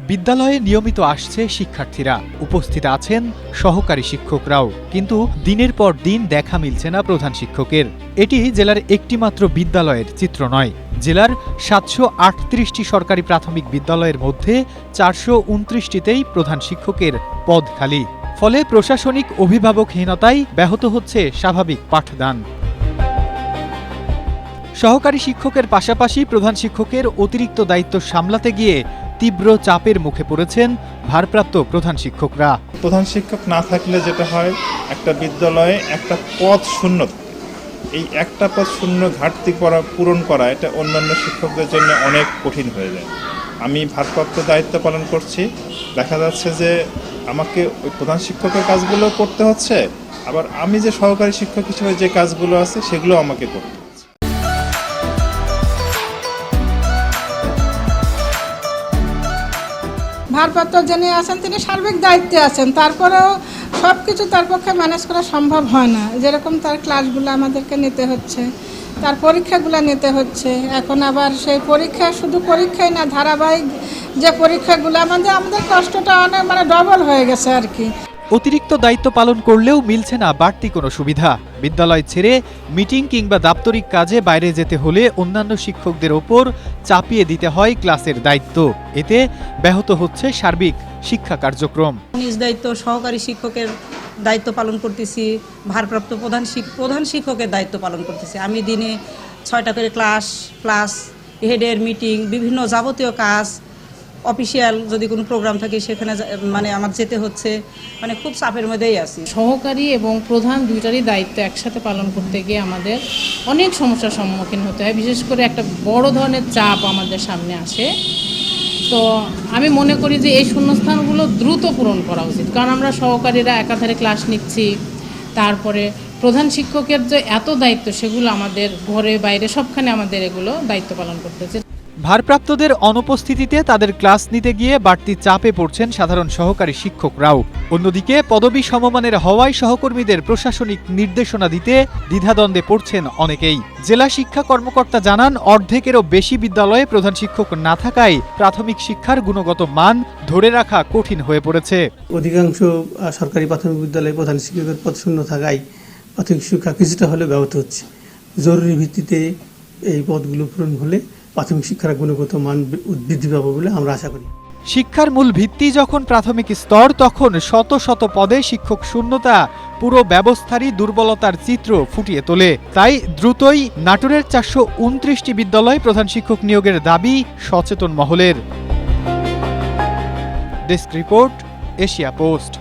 বিদ্যালয়ে নিয়মিত আসছে শিক্ষার্থীরা, উপস্থিত আছেন সহকারী শিক্ষকরাও, কিন্তু দিনের পর দিন দেখা মিলছে না প্রধান শিক্ষকের। এটি জেলার একটিমাত্র বিদ্যালয়ের চিত্র নয়। জেলার ৭৩৮টি সরকারি প্রাথমিক বিদ্যালয়ের মধ্যে ৪২৯টিতেই প্রধান শিক্ষকের পদ খালি। ফলে প্রশাসনিক অভিভাবকহীনতায় ব্যাহত হচ্ছে স্বাভাবিক পাঠদান। সহকারী শিক্ষকের পাশাপাশি প্রধান শিক্ষকের অতিরিক্ত দায়িত্ব সামলাতে গিয়ে তীব্র চাপের মুখে পড়েছেন ভারপ্রাপ্ত প্রধান শিক্ষকরা। প্রধান শিক্ষক না থাকলে যেটা হয়, একটা বিদ্যালয়ে একটা পদ শূন্য, এই একটা পদ শূন্য ঘাটতি পূরণ করা এটা অন্যান্য শিক্ষকদের জন্য অনেক কঠিন হয়ে যায়। আমি ভারপ্রাপ্ত দায়িত্ব পালন করছি, দেখা যাচ্ছে যে আমাকে ওই প্রধান শিক্ষকের কাজগুলো করতে হচ্ছে, আবার আমি যে সহকারী শিক্ষক হিসেবে যে কাজগুলো আছে সেগুলো আমাকে করতে হচ্ছে। ভারপ্রাপ্ত যিনি আছেন তিনি সার্বিক দায়িত্বে আছেন, তারপরেও সব কিছু তার পক্ষে ম্যানেজ করা সম্ভব হয় না। যেরকম তার ক্লাসগুলো আমাদেরকে নিতে হচ্ছে, তার পরীক্ষাগুলো নিতে হচ্ছে, এখন আবার সেই পরীক্ষা শুধু পরীক্ষাই না, ধারাবাহিক যে পরীক্ষাগুলো আমাদের কষ্টটা অনেক ডবল হয়ে গেছে আর কি। অতিরিক্ত দায়িত্ব পালন করলেও মিলছে না বাড়তি কোনো সুবিধা। বিদ্যালয় ছেড়ে মিটিং কিংবা দাপ্তরিক কাজে বাইরে যেতে হলে অন্যান্য শিক্ষকদের ওপর চাপিয়ে দিতে হয় ক্লাসের দায়িত্ব। এতে ব্যাহত হচ্ছে সার্বিক শিক্ষা কার্যক্রম। নিজ দায়িত্ব সহকারী শিক্ষকের দায়িত্ব পালন করতেছি, ভারপ্রাপ্ত প্রধান শিক্ষকের দায়িত্ব পালন করতেছি। আমি দিনে 6টা করে ক্লাস হেডের মিটিং, বিভিন্ন যাবতীয় কাজ, অফিসিয়াল যদি কোনো প্রোগ্রাম থাকে সেখানে আমার যেতে হচ্ছে, খুব চাপের মধ্যেই আছি। সহকারী এবং প্রধান দুইটারই দায়িত্ব একসাথে পালন করতে গিয়ে আমাদের অনেক সমস্যার সম্মুখীন হতে হয়। বিশেষ করে একটা বড় ধরনের চাপ আমাদের সামনে আসে। তো আমি মনে করি যে এই শূন্যস্থানগুলো দ্রুত পূরণ করা উচিত, কারণ আমরা সহকারীরা একাধারে ক্লাস নিচ্ছি, তারপরে প্রধান শিক্ষকের যে এত দায়িত্ব সেগুলো আমাদের ঘরে বাইরে সবখানে আমাদের এগুলো দায়িত্ব পালন করতে হচ্ছে। ভারপ্রাপ্তদের অনুপস্থিতিতে তাদের ক্লাস নিতে গিয়ে বাড়তি চাপে পড়ছেন সাধারণ সহকারী শিক্ষকরাও। অন্যদিকে পদবি সমমানের হওয়ায় সহকর্মীদের প্রশাসনিক নির্দেশনা দিতে দ্বিধাদ্বন্দ্বে পড়ছেন অনেকেই। জেলা শিক্ষা কর্মকর্তা জানান, অর্ধেকেরও বেশি বিদ্যালয়ে প্রধান শিক্ষক না থাকায় প্রাথমিক শিক্ষার গুণগত মান ধরে রাখা কঠিন হয়ে পড়েছে। অধিকাংশ সরকারি প্রাথমিক বিদ্যালয়ে প্রধান শিক্ষকের পদ শূন্য থাকায় প্রাথমিক শিক্ষা কিছুটা হলে ব্যাহত হচ্ছে। জরুরি ভিত্তিতে এই পদগুলো পূরণ হলে প্রাথমিক শিক্ষার গুণগত মান বৃদ্ধি পাবে বলে আমরা আশা করি। শিক্ষার মূল ভিত্তি যখন প্রাথমিক স্তর, তখন শত শত পদে শিক্ষক শূন্যতা পুরো ব্যবস্থারই দুর্বলতার চিত্র ফুটিয়ে তোলে। তাই দ্রুতই নাটোরের 429টি বিদ্যালয়ে প্রধান শিক্ষক নিয়োগের দাবি সচেতন মহলের। Desk report, Asia post.